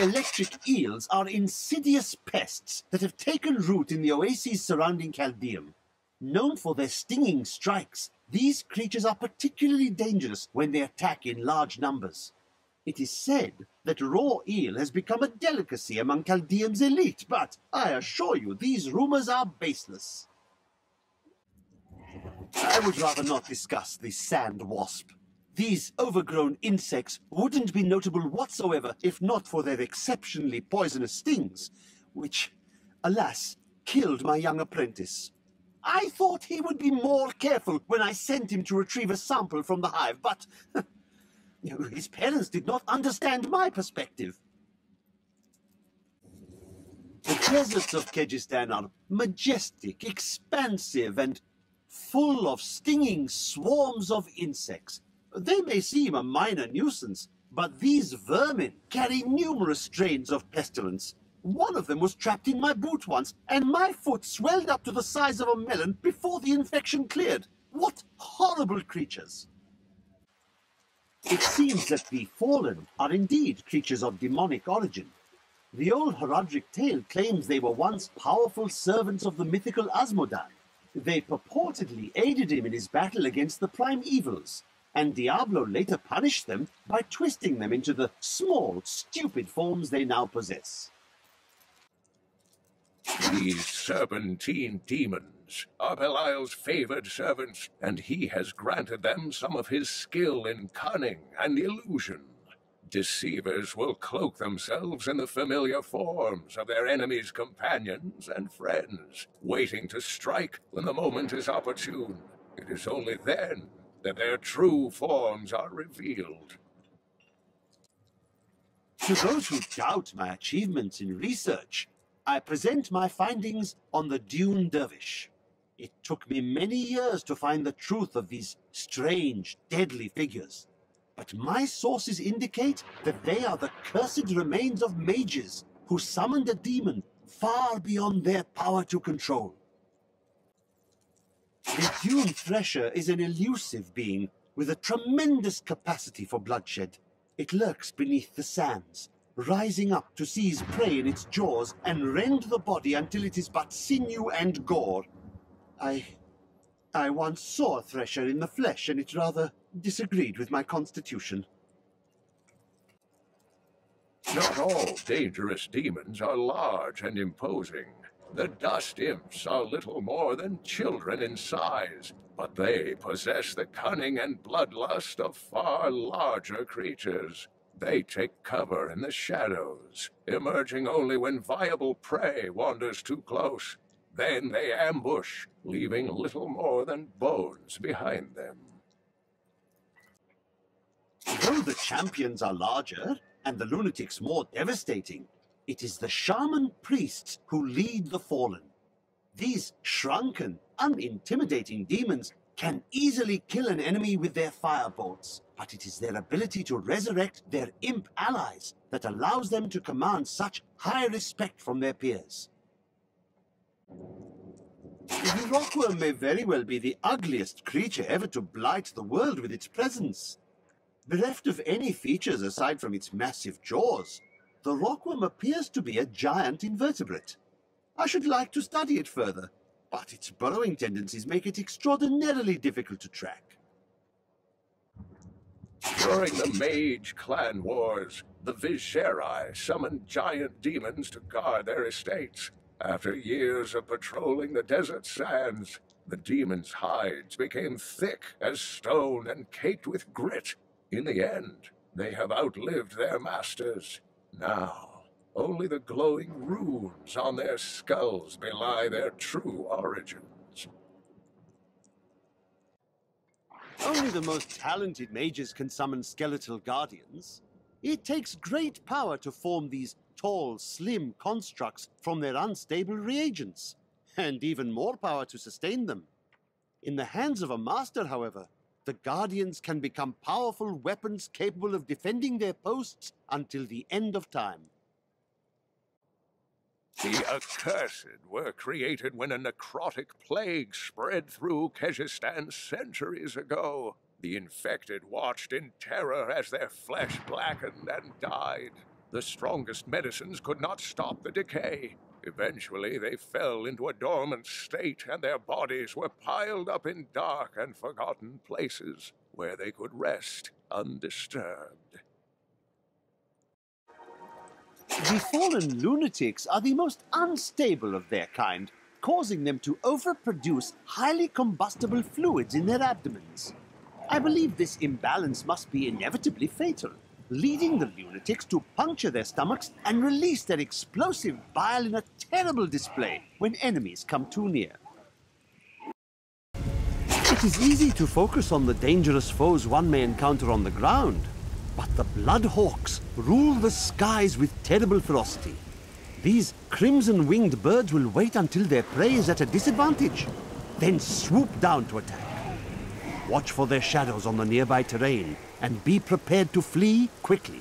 electric eels are insidious pests that have taken root in the oases surrounding Caldeum. Known for their stinging strikes, these creatures are particularly dangerous when they attack in large numbers. It is said that raw eel has become a delicacy among Caldeum's elite, but I assure you these rumors are baseless. I would rather not discuss the sand wasp. These overgrown insects wouldn't be notable whatsoever if not for their exceptionally poisonous stings, which, alas, killed my young apprentice. I thought he would be more careful when I sent him to retrieve a sample from the hive, but his parents did not understand my perspective. The deserts of Kyrgyzstan are majestic, expansive, and full of stinging swarms of insects. They may seem a minor nuisance, but these vermin carry numerous strains of pestilence. One of them was trapped in my boot once, and my foot swelled up to the size of a melon before the infection cleared. What horrible creatures! It seems that the Fallen are indeed creatures of demonic origin. The old heraldic tale claims they were once powerful servants of the mythical Asmodan. They purportedly aided him in his battle against the prime evils, and Diablo later punished them by twisting them into the small, stupid forms they now possess. These serpentine demons are Belial's favored servants, and he has granted them some of his skill in cunning and illusion. Deceivers will cloak themselves in the familiar forms of their enemies' companions and friends, waiting to strike when the moment is opportune. It is only then that their true forms are revealed. To those who doubt my achievements in research, I present my findings on the Dune Dervish. It took me many years to find the truth of these strange, deadly figures. But my sources indicate that they are the cursed remains of mages who summoned a demon far beyond their power to control. The Dune Thresher is an elusive being with a tremendous capacity for bloodshed. It lurks beneath the sands, rising up to seize prey in its jaws and rend the body until it is but sinew and gore. I once saw a Thresher in the flesh, and it rather disagreed with my constitution. Not all dangerous demons are large and imposing. The dust imps are little more than children in size, but they possess the cunning and bloodlust of far larger creatures. They take cover in the shadows, emerging only when viable prey wanders too close. Then they ambush, leaving little more than bones behind them. Though the champions are larger, and the lunatics more devastating, it is the shaman priests who lead the Fallen. These shrunken, unintimidating demons can easily kill an enemy with their firebolts, but it is their ability to resurrect their imp allies that allows them to command such high respect from their peers. The rockworm may very well be the ugliest creature ever to blight the world with its presence. Bereft of any features aside from its massive jaws, the rockworm appears to be a giant invertebrate. I should like to study it further, but its burrowing tendencies make it extraordinarily difficult to track. During the Mage Clan Wars, the Viserai summoned giant demons to guard their estates. After years of patrolling the desert sands, the demons' hides became thick as stone and caked with grit. In the end, they have outlived their masters. Now, only the glowing runes on their skulls belie their true origins. Only the most talented mages can summon skeletal guardians. It takes great power to form these tall, slim constructs from their unstable reagents, and even more power to sustain them. In the hands of a master, however, the Guardians can become powerful weapons capable of defending their posts until the end of time. The Accursed were created when a necrotic plague spread through Kyrgyzstan centuries ago. The infected watched in terror as their flesh blackened and died. The strongest medicines could not stop the decay. Eventually, they fell into a dormant state, and their bodies were piled up in dark and forgotten places where they could rest undisturbed. The fallen lunatics are the most unstable of their kind, causing them to overproduce highly combustible fluids in their abdomens. I believe this imbalance must be inevitably fatal, leading the lunatics to puncture their stomachs and release their explosive bile in a terrible display when enemies come too near. It is easy to focus on the dangerous foes one may encounter on the ground, but the Bloodhawks rule the skies with terrible ferocity. These crimson-winged birds will wait until their prey is at a disadvantage, then swoop down to attack. Watch for their shadows on the nearby terrain, and be prepared to flee quickly.